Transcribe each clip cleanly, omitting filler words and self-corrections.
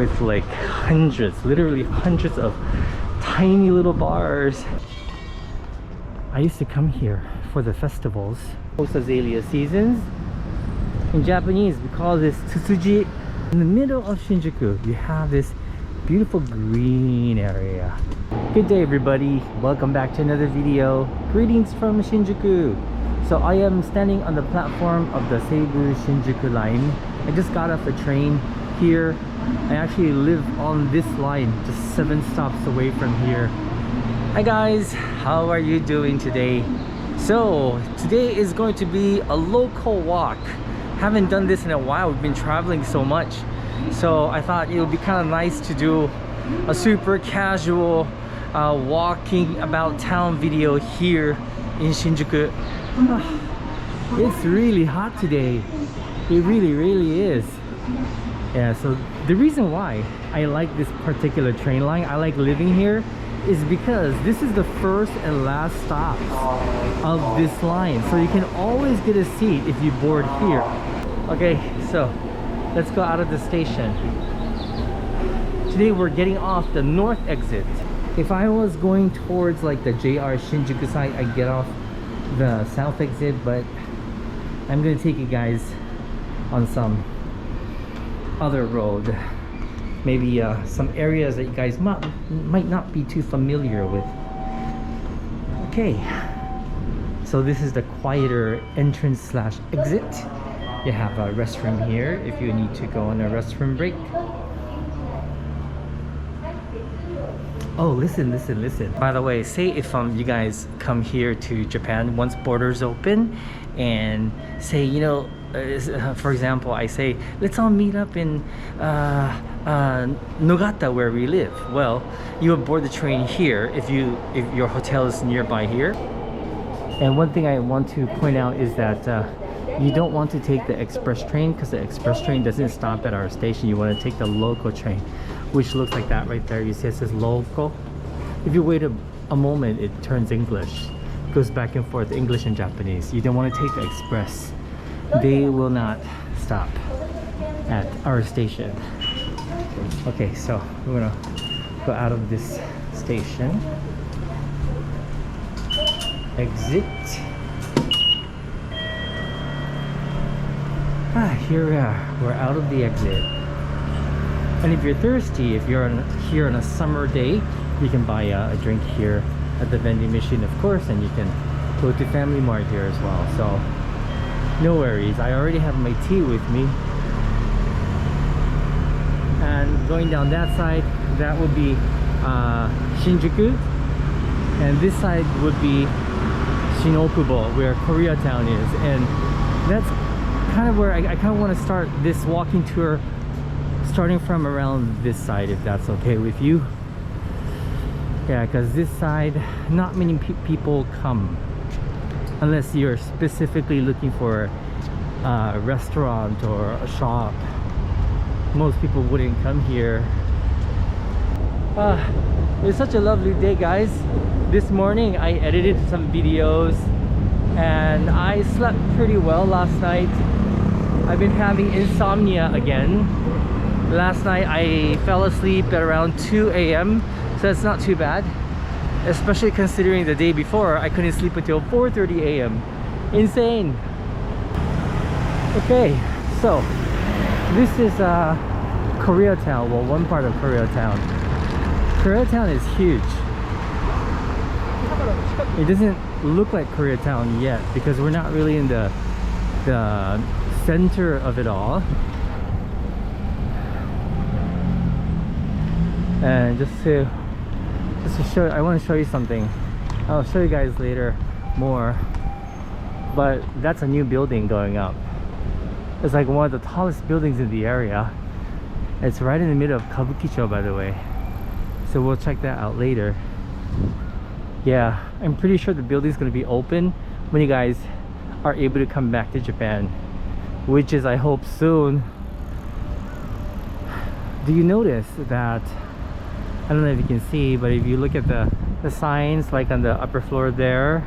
with like hundreds, literally hundreds of tiny little bars. I used to come here for the festivals. Most azalea seasons. In Japanese, we call this Tsutsuji. In the middle of Shinjuku, you have this beautiful green area. Good day, everybody. Welcome back to another video. Greetings from Shinjuku. So I am standing on the platform of the Seibu Shinjuku line. I just got off a train here. I actually live on this line, just 7 stops away from here. Hi guys, how are you doing today? So today is going to be a local walk. Haven't done this in a while. We've been traveling so much, so I thought it would be kind of nice to do a super casual walking about town video here in Shinjuku. It's really hot today. It really is. Yeah, so the reason why I like this particular train line, I like living here, is because this is the first and last stop of this line, so you can always get a seat if you board here. Okay, so let's go out of the station. Today we're getting off the north exit. If I was going towards like the JR Shinjuku side, I get off the south exit, but I'm gonna take you guys on some other road, maybe some areas that you guys might not be too familiar with. Okay, so this is the quieter entrance slash exit. You have a restroom here if you need to go on a restroom break. Oh, listen. By the way, say if you guys come here to Japan once borders open, and say, you know, for example, I say let's all meet up in Nogata where we live. Well, you would board the train here if your hotel is nearby here. And one thing I want to point out is that you don't want to take the express train, because the express train doesn't stop at our station. You want to take the local train, which looks like that right there. You see it says local. If you wait a moment, it turns English. It goes back and forth, English and Japanese. You don't want to take the express. They will not stop at our station. Okay, so we're gonna go out of this station. Exit. Here we are. We're out of the exit. And if you're thirsty, if you're here on a summer day, you can buy a drink here at the vending machine, of course, and you can go to Family Mart here as well. So no worries. I already have my tea with me. And going down that side, that would be Shinjuku, and this side would be Shinokubo, where Koreatown is. And that's kind of where I kind of want to start this walking tour, starting from around this side, if that's okay with you. Yeah, because this side, not many people come unless you're specifically looking for a restaurant or a shop. Most people wouldn't come here. It's such a lovely day, guys. This morning I edited some videos and I slept pretty well last night. I've been having insomnia again. Last night I fell asleep at around 2 a.m. so that's not too bad, especially considering the day before I couldn't sleep until 4:30 a.m. Insane. Okay, so this is Koreatown. Well, one part of Koreatown. Koreatown is huge. It doesn't look like Koreatown yet because we're not really in the center of it all. And just to show, I want to show you something. I'll show you guys later more, but that's a new building going up. It's like one of the tallest buildings in the area. It's right in the middle of Kabukicho, by the way, so we'll check that out later. Yeah, I'm pretty sure the building's going to be open when you guys are able to come back to Japan, which is, I hope, soon. Do you notice that, I don't know if you can see, but if you look at the signs, like on the upper floor there,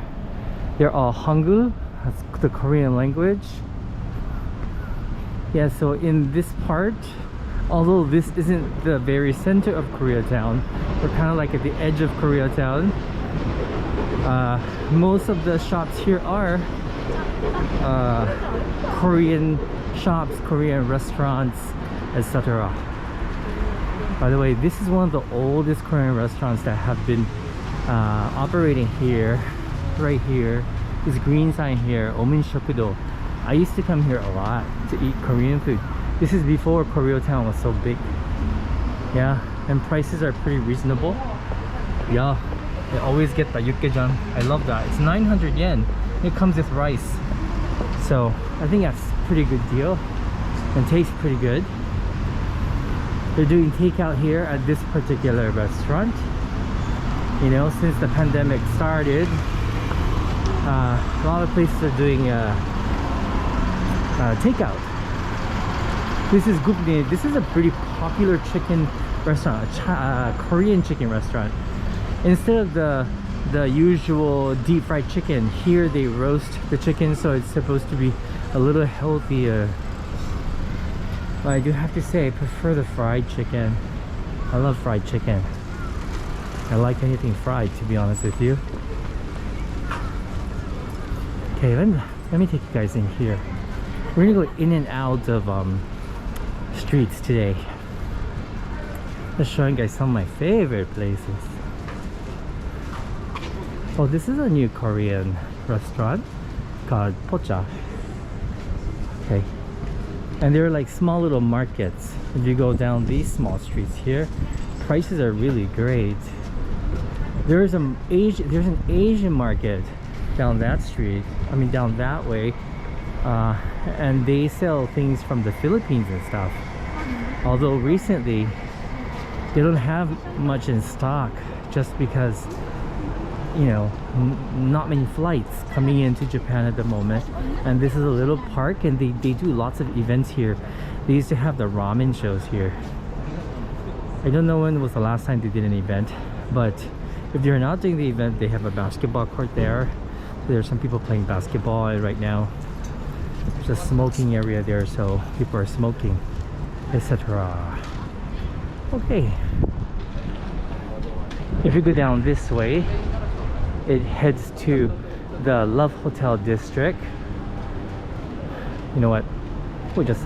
they're all Hangul. That's the Korean language. Yeah, so in this part Although this isn't the very center of Koreatown, we're kind of like at the edge of Koreatown. Most of the shops here are Korean shops, Korean restaurants, etc. By the way, this is one of the oldest Korean restaurants that have been operating here, right here. This green sign here, Omin Shokudo. I used to come here a lot to eat Korean food. This is before Koreatown was so big. Yeah, and prices are pretty reasonable. Yeah, I always get the yukkejan. I love that. It's 900 yen. It comes with rice. So I think that's a pretty good deal and tastes pretty good. They're doing takeout here at this particular restaurant. You know, since the pandemic started, a lot of places are doing takeout. This is Gupne. This is a pretty popular chicken restaurant, a Korean chicken restaurant. Instead of the usual deep fried chicken, here they roast the chicken, so it's supposed to be a little healthier. But I do have to say, I prefer the fried chicken. I love fried chicken. I like anything fried, to be honest with you. Okay, let me take you guys in here. We're gonna go in and out of streets today. Just showing you guys some of my favorite places. Oh, this is a new Korean restaurant called Pocha. Okay, and they're like small little markets. If you go down these small streets here, prices are really great. There's an Asian market down that street, I mean down that way, and they sell things from the Philippines and stuff. Although recently they don't have much in stock, just because, you know, not many flights coming into Japan at the moment. And this is a little park, and they do lots of events here. They used to have the ramen shows here. I don't know when was the last time they did an event, but if they're not doing the event, they have a basketball court there. There are some people playing basketball right now. There's a smoking area there, so people are smoking, etc. Okay, if you go down this way, it heads to the Love Hotel district. You know what, we'll just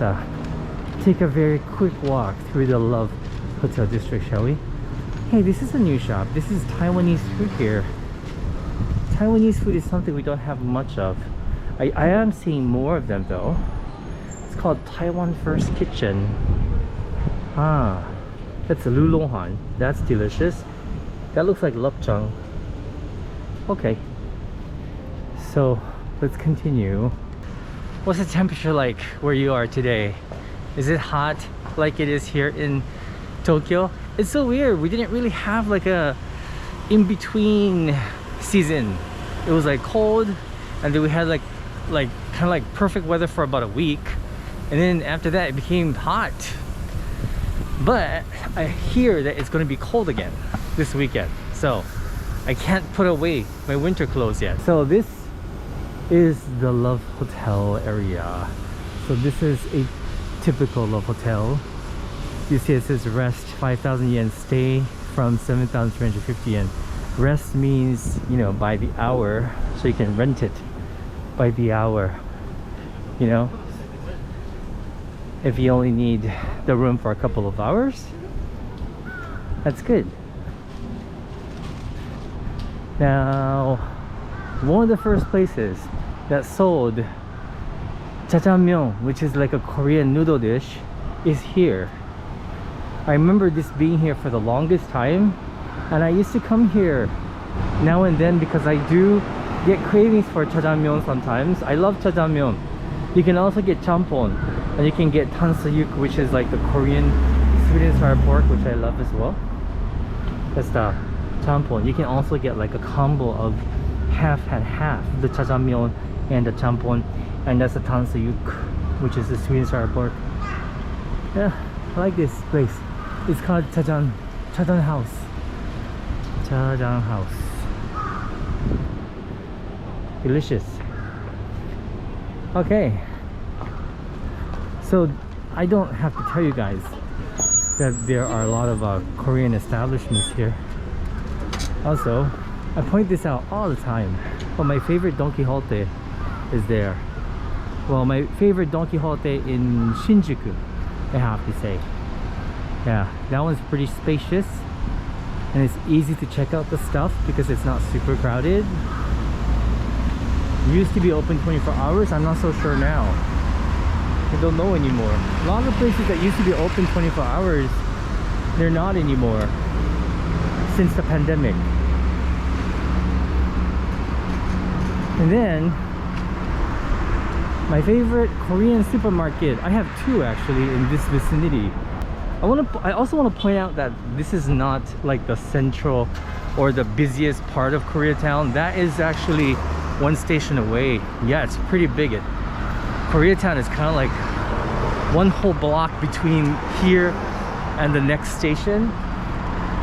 take a very quick walk through the Love Hotel district, shall we? Hey, this is a new shop. This is Taiwanese food here. Taiwanese food is something we don't have much of. I am seeing more of them though. It's called Taiwan First Kitchen. Ah, that's a lulonghan. That's delicious. That looks like lopchang. Okay, so let's continue. What's the temperature like where you are today? Is it hot like it is here in Tokyo? It's so weird. We didn't really have like a in-between season. It was like cold, and then we had like kind of like perfect weather for about a week, and then after that it became hot. But I hear that it's going to be cold again this weekend, so I can't put away my winter clothes yet. So this is the Love Hotel area. So this is a typical Love Hotel. You see it says rest 5,000 yen, stay from 7,350 yen. Rest means, you know, by the hour, so you can rent it by the hour, you know, if you only need the room for a couple of hours. That's good. Now, one of the first places that sold jjajangmyeon, which is like a Korean noodle dish, is here. I remember this being here for the longest time, and I used to come here now and then because I do get cravings for jjajangmyeon sometimes. I love jjajangmyeon. You can also get champon, and you can get tansayuk, which is like the Korean sweet and sour pork, which I love as well. That's the champon. You can also get like a combo of half and half, the jjajangmyeon and the champon, and that's the tansayuk, which is the sweet and sour pork. Yeah, I like this place. It's called Jajang House. Jajang House. Delicious. Okay, so I don't have to tell you guys, that there are a lot of Korean establishments here. Also, I point this out all the time, but my favorite Don Quixote is there. Well, my favorite Don Quixote in Shinjuku, I have to say. Yeah, that one's pretty spacious and it's easy to check out the stuff because it's not super crowded. It used to be open 24 hours, I'm not so sure now. I don't know anymore. A lot of places that used to be open 24 hours, they're not anymore since the pandemic. And then my favorite Korean supermarket, I have two actually in this vicinity. I also want to point out that this is not like the central or the busiest part of Koreatown. That is actually one station away. Yeah, it's pretty big. Koreatown is kind of like one whole block between here and the next station,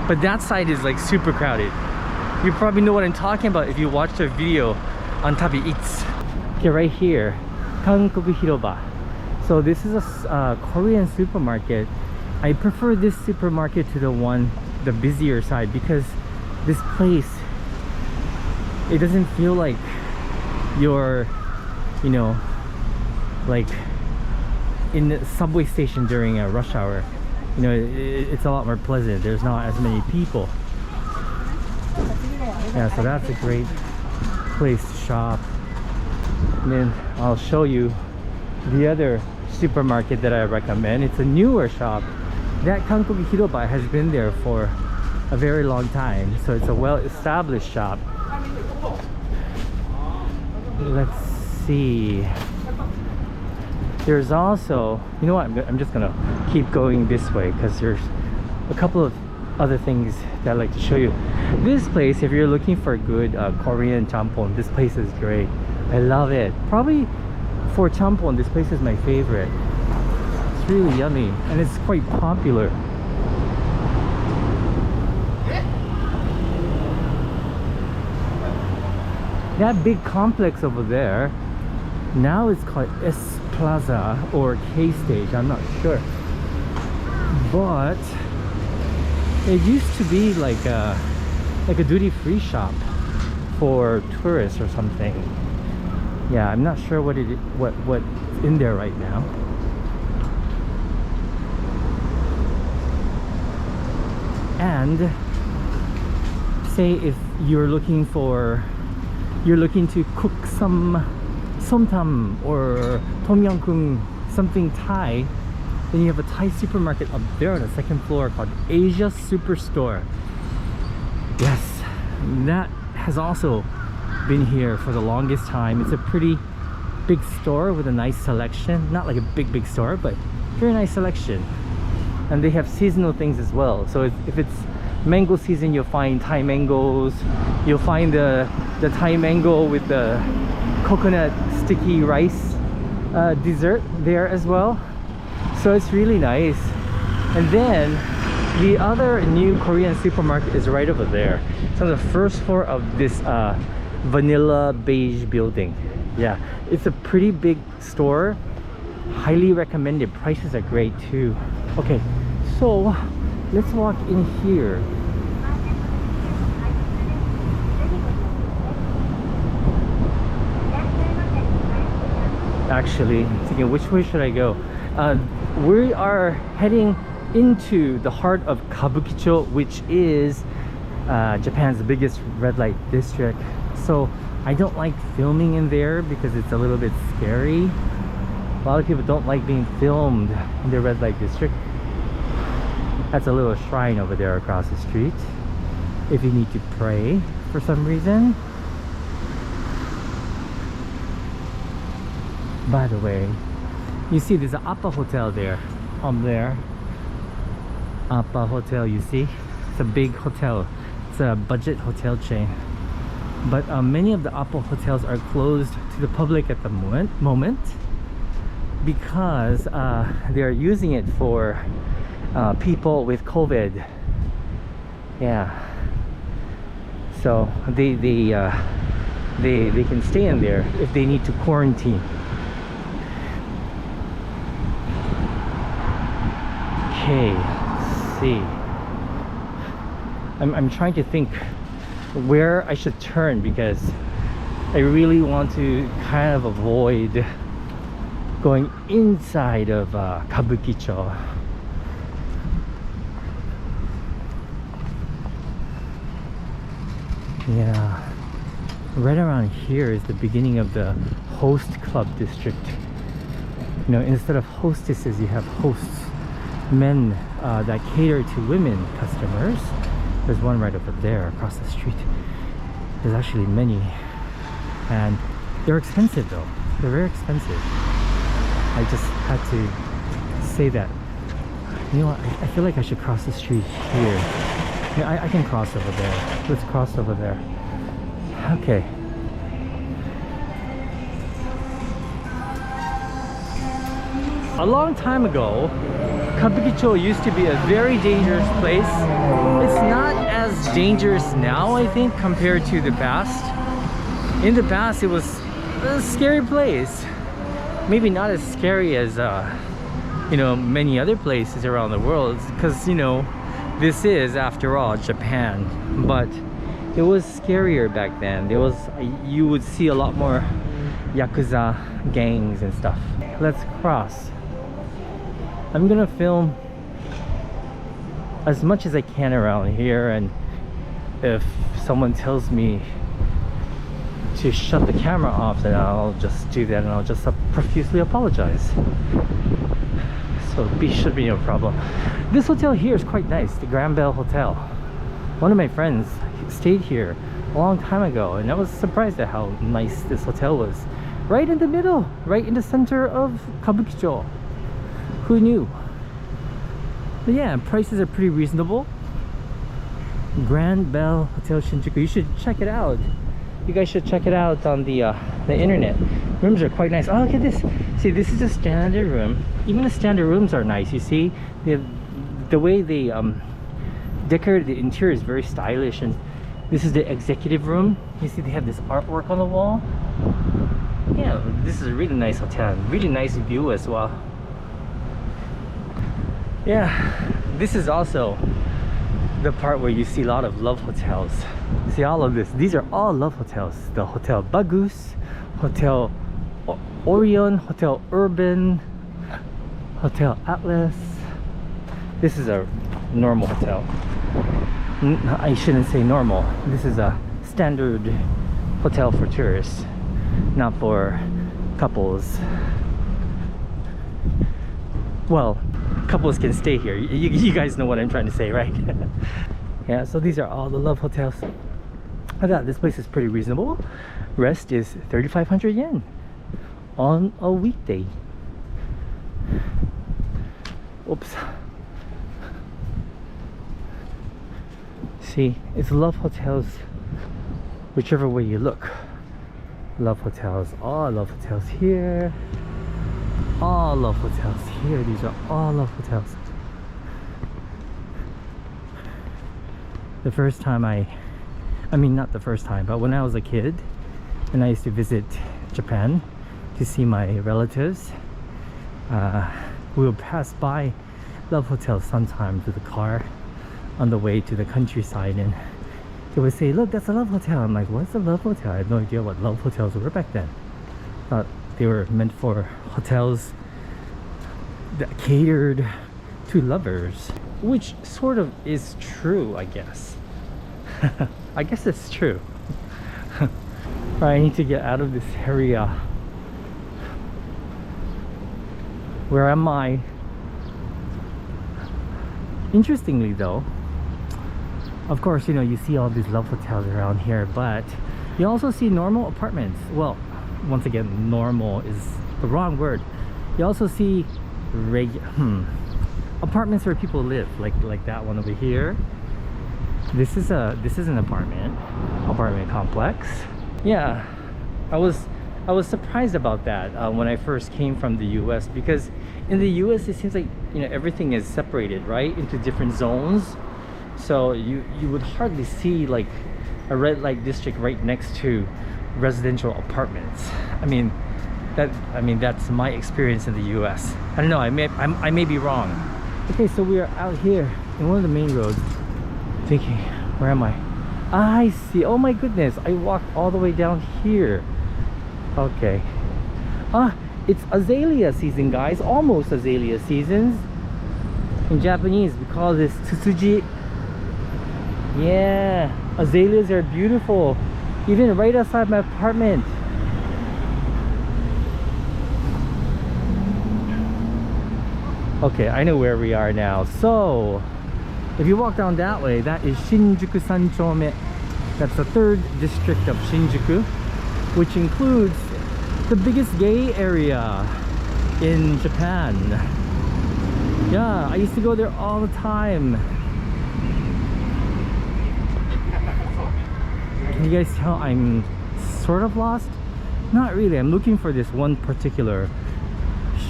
but that side is like super crowded. You probably know what I'm talking about if you watched a video on Tabi Eats. Okay, right here, Kankoku Hiroba. So this is a Korean supermarket. I prefer this supermarket to the busier side, because this place, it doesn't feel like you're, you know, like in the subway station during a rush hour. You know, it's a lot more pleasant. There's not as many people. Yeah, so that's a great place to shop. And then I'll show you the other supermarket that I recommend. It's a newer shop. That Kankoku Hiroba has been there for a very long time, so it's a well-established shop. Let's see. There's also, you know what, I'm just gonna keep going this way because there's a couple of other things that I'd like to show you. This place, if you're looking for good Korean champon, this place is great. I love it. Probably for champon, this place is my favorite. It's really yummy and it's quite popular. That big complex over there, now it's called S Plaza or K Stage, I'm not sure. But it used to be like a duty-free shop for tourists or something. Yeah, I'm not sure what's in there right now. And say if you're looking to cook some somtam or tom yum goong, something Thai, then you have a Thai supermarket up there on the second floor called Asia Superstore. Yes, that has also been here for the longest time. It's a pretty big store with a nice selection. Not like a big store, but very nice selection. And they have seasonal things as well. So if it's mango season, you'll find Thai mangoes. You'll find the Thai mango with the coconut sticky rice dessert there as well. So it's really nice. And then the other new Korean supermarket is right over there. It's on the first floor of this vanilla beige building. Yeah, it's a pretty big store. Highly recommended. Prices are great too. Okay, so let's walk in here. Actually, I'm thinking, which way should I go? We are heading into the heart of Kabukicho, which is Japan's biggest red light district. So I don't like filming in there because it's a little bit scary. A lot of people don't like being filmed in the red light district. That's a little shrine over there across the street if you need to pray for some reason. By the way, you see there's an Appa Hotel there. There, Appa Hotel, you see? It's a big hotel. It's a budget hotel chain. But many of the Appa hotels are closed to the public at the moment because they're using it for people with COVID. Yeah. So they can stay in there if they need to quarantine. Okay, see. I'm trying to think where I should turn because I really want to kind of avoid going inside of Kabukicho. Yeah, right around here is the beginning of the host club district. You know, instead of hostesses, you have hosts, men that cater to women customers. There's one right over there across the street. There's actually many, and they're expensive though. They're very expensive. I just had to say that. You know what, I feel like I should cross the street here. Yeah, I can cross over there. Let's cross over there. Okay. A long time ago, Kabukicho used to be a very dangerous place. It's not as dangerous now, I think, compared to the past. In the past, it was a scary place. Maybe not as scary as, you know, many other places around the world, because, you know, this is, after all, Japan. But it was scarier back then. There was, you would see a lot more Yakuza gangs and stuff. Let's cross. I'm gonna film as much as I can around here, and if someone tells me to shut the camera off, then I'll just do that, and I'll just profusely apologize. So it should be no problem. This hotel here is quite nice, the Grand Bell Hotel. One of my friends stayed here a long time ago, and I was surprised at how nice this hotel was. Right in the middle, right in the center of Kabukicho. Who knew? But yeah, prices are pretty reasonable. Grand Bell Hotel Shinjuku. You should check it out. You guys should check it out on the internet. Rooms are quite nice. Oh, look at this. See, this is a standard room. Even the standard rooms are nice. You see, the way they decorated the interior is very stylish. And this is the executive room. You see, they have this artwork on the wall. Yeah, this is a really nice hotel. Really nice view as well. Yeah, this is also the part where you see a lot of love hotels. See all of this. These are all love hotels. The Hotel Bagus, Hotel Orion, Hotel Urban, Hotel Atlas. This is a normal hotel. I shouldn't say normal. This is a standard hotel for tourists, not for couples. Well, couples can stay here. You guys know what I'm trying to say, right? Yeah, so these are all the love hotels. I thought this place is pretty reasonable. Rest is 3,500 yen on a weekday. Oops. See, it's love hotels whichever way you look. Love hotels, all love hotels here. All love hotels here. These are all love hotels. The first time I mean not the first time, but when I was a kid and I used to visit Japan to see my relatives, we would pass by love hotels sometimes with a car on the way to the countryside, and they would say, look, that's a love hotel. I'm like, what's a love hotel? I had no idea what love hotels were back then. Thought they were meant for hotels that catered to lovers, which sort of is true, I guess. I guess it's true. I need to get out of this area. Where am I? Interestingly though, of course, you know, you see all these love hotels around here, but you also see normal apartments. Well, once again, normal is the wrong word. You also see apartments where people live, like that one over here. This is an apartment complex. Yeah, I was surprised about that when I first came from the US, because in the US it seems like, you know, everything is separated, right, into different zones. So you would hardly see like a red light district right next to residential apartments. I mean that's my experience in the US. I don't know, I may be wrong. Okay, so we are out here in one of the main roads thinking, where am I? Ah, I see. Oh my goodness, I walked all the way down here. Okay. Ah, it's azalea season, guys. Almost azalea seasons. In Japanese, we call this tsutsuji. Yeah, azaleas are beautiful. Even right outside my apartment. Okay, I know where we are now. So, if you walk down that way, that is Shinjuku Sanchome. That's the 3rd district of Shinjuku, which includes the biggest gay area in Japan. Yeah, I used to go there all the time. Can you guys tell I'm sort of lost? Not really. I'm looking for this one particular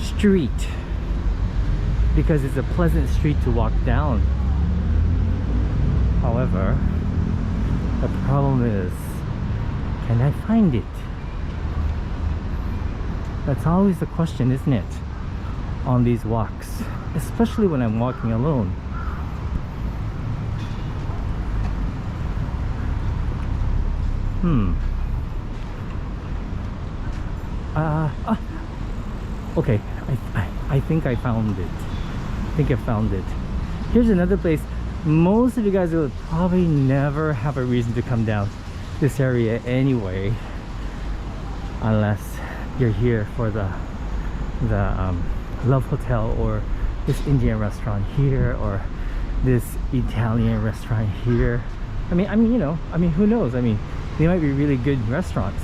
street because it's a pleasant street to walk down. However, the problem is, can I find it? That's always the question, isn't it? On these walks, especially when I'm walking alone. Okay, I think I found it. I think I found it. Here's another place. Most of you guys will probably never have a reason to come down this area anyway, unless you're here for the Love Hotel, or this Indian restaurant here, or this Italian restaurant here. I mean, you know, who knows? I mean, they might be really good restaurants.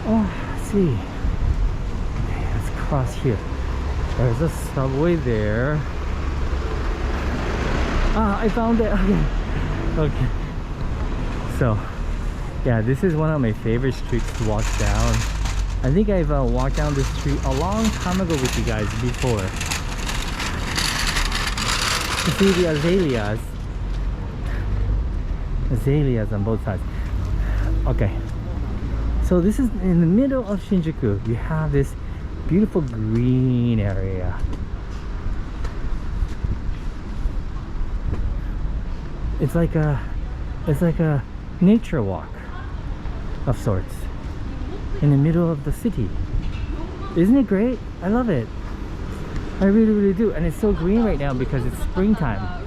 Oh, let's see. Okay, let's cross here. There's a subway there. Ah, I found it. Okay. Okay. So, yeah, this is one of my favorite streets to walk down. I think I've walked down this street a long time ago with you guys before. You see the azaleas. Azaleas on both sides. Okay. So this is in the middle of Shinjuku. You have this beautiful green area. It's like a nature walk of sorts in the middle of the city. Isn't it great? I love it. I really, really do. And it's so green right now because it's springtime.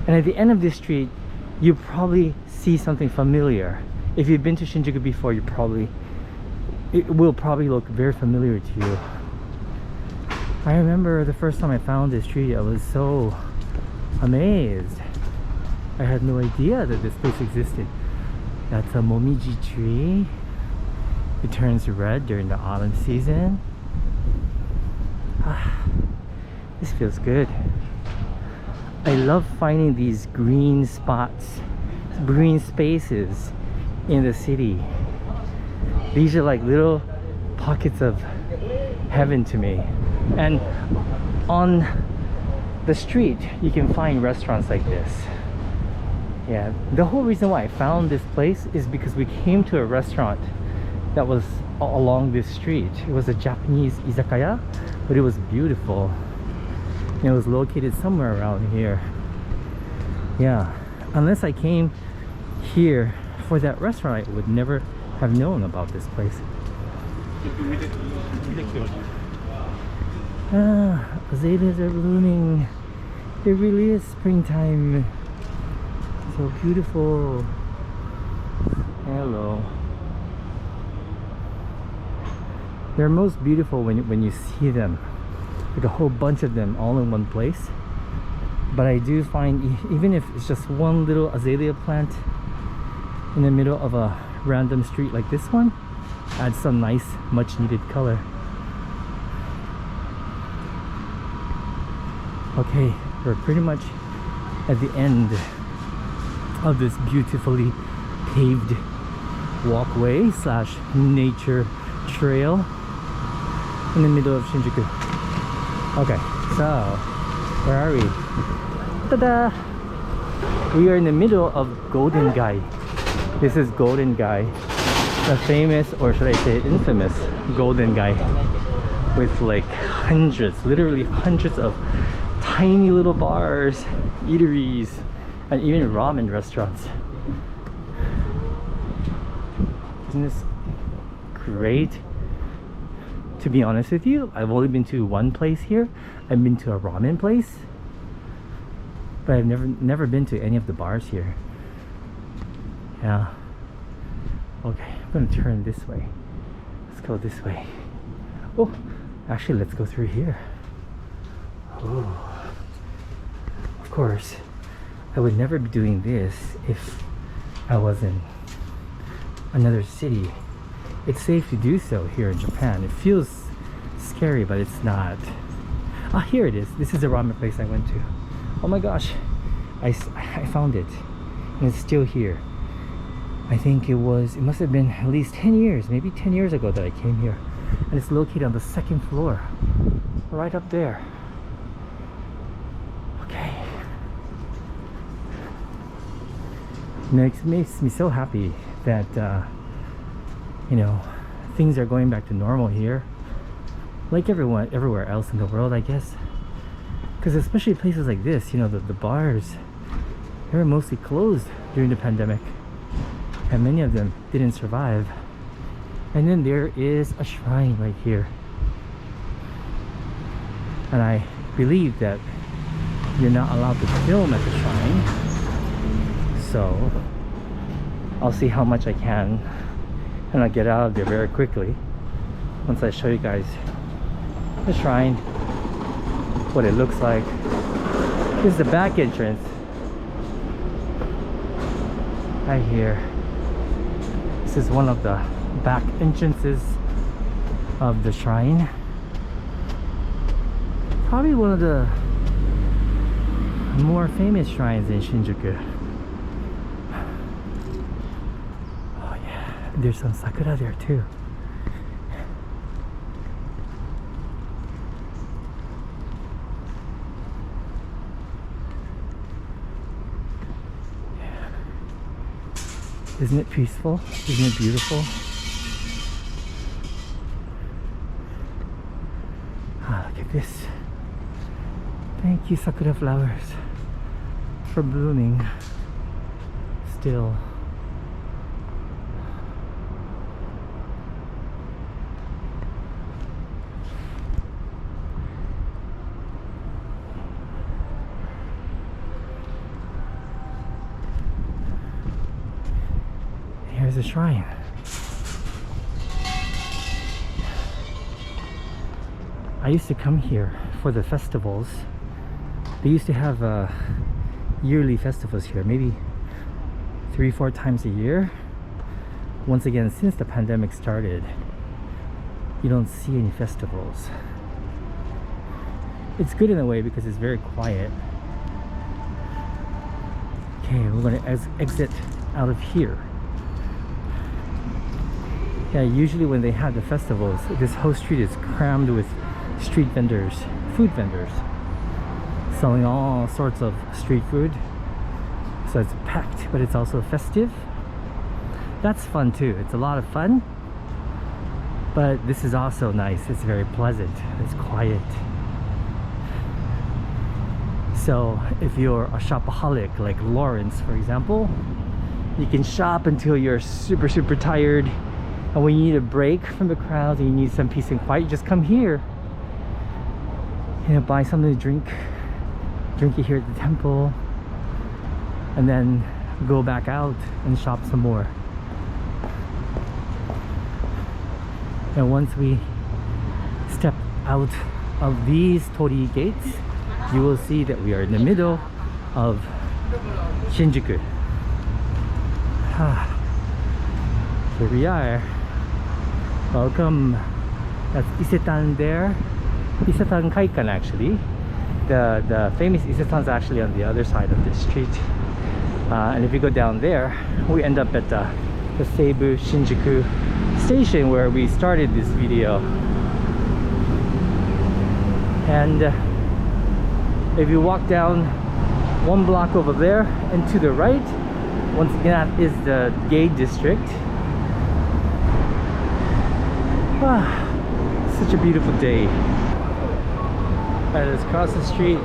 And at the end of this street, you probably see something familiar. If you've been to Shinjuku before, it will probably look very familiar to you. I remember the first time I found this tree, I was so amazed. I had no idea that this place existed. That's a momiji tree. It turns red during the autumn season. Ah, this feels good. I love finding these green spots, green spaces in the city. These are like little pockets of heaven to me. And on the street you can find restaurants like this. Yeah, the whole reason why I found this place is because we came to a restaurant that was along this street. It was a Japanese izakaya, but it was beautiful. And it was located somewhere around here. Yeah, unless I came here for that restaurant, I would never have known about this place. Ah, azaleas are blooming. It really is springtime. So beautiful. Hello. They're most beautiful when you see them, like a whole bunch of them all in one place. But I do find, even if it's just one little azalea plant in the middle of a random street like this one, adds some nice, much needed color. Okay, we're pretty much at the end of this beautifully paved walkway slash nature trail in the middle of Shinjuku. Okay, so where are we? Ta-da! We are in the middle of Golden Gai. This is Golden Gai, the famous, or should I say infamous, Golden Gai. with like hundreds, literally hundreds of tiny little bars, eateries, and even ramen restaurants. Isn't this great? To be honest with you, I've only been to one place here. I've been to a ramen place, but I've never been to any of the bars here. Yeah. Okay, I'm gonna turn this way. Let's go this way. Oh, actually, let's go through here. Oh, of course, I would never be doing this if I was in another city. It's safe to do so here in Japan. It feels scary, but it's not. Ah, here it is. This is the ramen place I went to. Oh my gosh, I found it, and it's still here. I think it must have been at least 10 years, maybe 10 years ago that I came here. And it's located on the second floor, right up there. Okay. Makes me so happy that you know, things are going back to normal here, like everywhere else in the world, I guess. Because especially places like this, you know, the bars, they were mostly closed during the pandemic, and many of them didn't survive. And then there is a shrine right here, and I believe that you're not allowed to film at the shrine, so I'll see how much I can, and I'll get out of there very quickly once I show you guys the shrine, what it looks like. This is the back entrance right here. This is one of the back entrances of the shrine. Probably one of the more famous shrines in Shinjuku. Oh yeah, there's some sakura there too. Isn't it peaceful? Isn't it beautiful? Ah, look at this. Thank you, sakura flowers, for blooming still. Here's the shrine. I used to come here for the festivals. They used to have yearly festivals here, maybe 3-4 times a year. Once again, since the pandemic started, you don't see any festivals. It's good in a way because it's very quiet. Okay, we're gonna exit out of here. Yeah, usually when they have the festivals, this whole street is crammed with street vendors, food vendors, selling all sorts of street food. So it's packed, but it's also festive. That's fun too. It's a lot of fun, but this is also nice. It's very pleasant. It's quiet. So if you're a shopaholic like Lawrence, for example, you can shop until you're super tired. And when you need a break from the crowd and you need some peace and quiet, you just come here. You know, buy something to drink it here at the temple, and then go back out and shop some more. And once we step out of these torii gates, you will see that we are in the middle of Shinjuku. Here we are. Welcome. That's Isetan there. Isetan Kaikan actually. The famous Isetan's actually on the other side of this street. And if you go down there, we end up at the Seibu Shinjuku station where we started this video. And if you walk down one block over there and to the right, once again that is the gay district. Such a beautiful day. Alright, let's cross the street.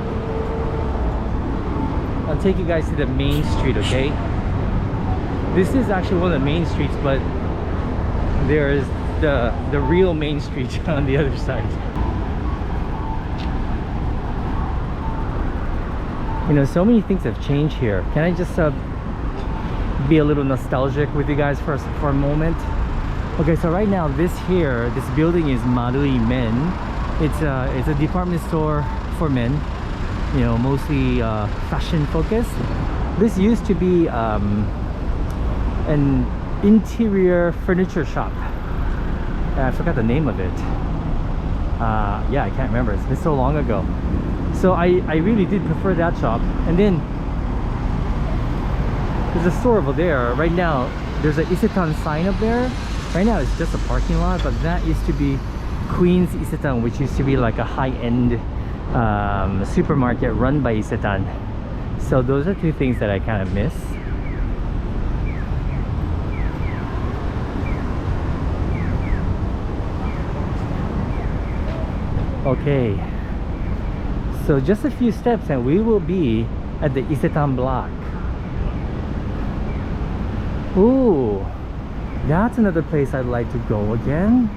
I'll take you guys to the main street, okay? This is actually one of the main streets, but there's the real main street on the other side. You know, so many things have changed here. Can I just be a little nostalgic with you guys for a moment? Okay, so right now this building is Marui Men. It's a department store for men, you know, mostly fashion focused. This used to be an interior furniture shop. I forgot the name of it. Yeah, I can't remember. It's been so long ago. So I really did prefer that shop. And then there's a store over there. Right now there's an Isetan sign up there. Right now it's just a parking lot, but that used to be Queen's Isetan, which used to be like a high-end supermarket run by Isetan. So those are two things that I kind of miss. Okay, so just a few steps and we will be at the Isetan block. Ooh, that's another place I'd like to go again.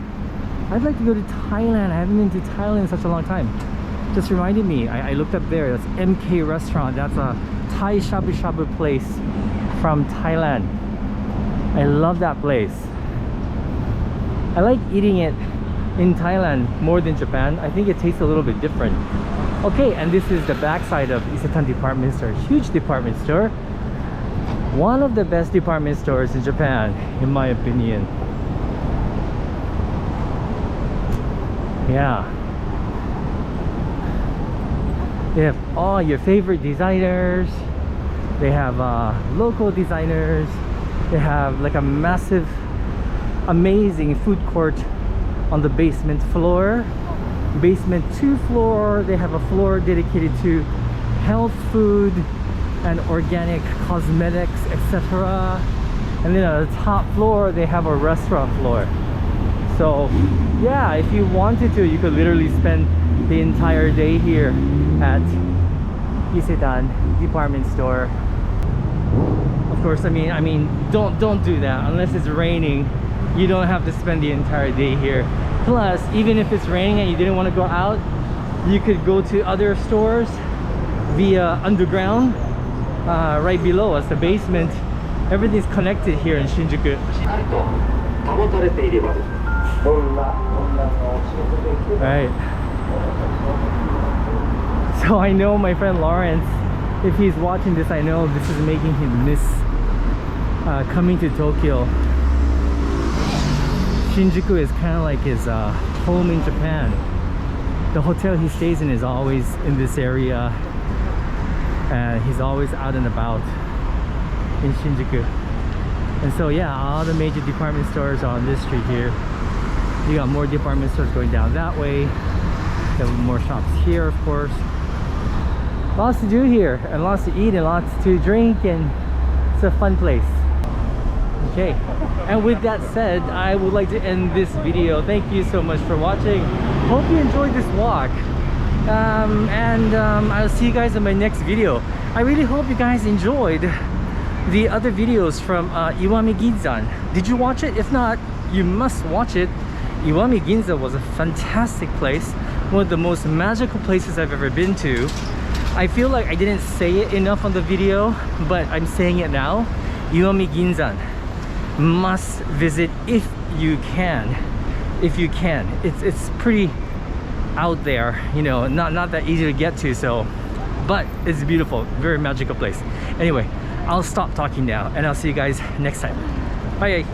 I'd like to go to Thailand. I haven't been to Thailand in such a long time. Just reminded me, I looked up there. That's MK Restaurant. That's a Thai shabu shabu place from Thailand. I love that place. I like eating it in Thailand more than Japan. I think it tastes a little bit different. Okay, and this is the backside of Isetan department store. Huge department store. One of the best department stores in Japan, in my opinion. Yeah. They have all your favorite designers. They have local designers. They have like a massive, amazing food court on the basement floor. Basement 2 floor, they have a floor dedicated to health food and organic cosmetics, etc. And then on the top floor they have a restaurant floor. So yeah, if you wanted to, you could literally spend the entire day here at Isetan department store. Of course, I mean don't do that unless it's raining. You don't have to spend the entire day here. Plus, even if it's raining and you didn't want to go out, you could go to other stores via underground, right below us, the basement. Everything's connected here in Shinjuku. Right. So I know my friend Lawrence, if he's watching this, I know this is making him miss coming to Tokyo. Shinjuku is kind of like his home in Japan. The hotel he stays in is always in this area, and he's always out and about in Shinjuku. And so yeah, all the major department stores are on this street here. You got more department stores going down that way. You have more shops here, of course. Lots to do here, and lots to eat, and lots to drink, and it's a fun place. Okay, and with that said, I would like to end this video. Thank you so much for watching. Hope you enjoyed this walk, I'll see you guys in my next video. I really hope you guys enjoyed the other videos from Iwami Ginzan. Did you watch it? If not, you must watch it. Iwami Ginza was a fantastic place, one of the most magical places I've ever been to. I feel like I didn't say it enough on the video, but I'm saying it now. Iwami Ginzan, must visit if you can. It's pretty out there, you know, not that easy to get to, so, but it's beautiful, very magical place. Anyway, I'll stop talking now, and I'll see you guys next time. Bye.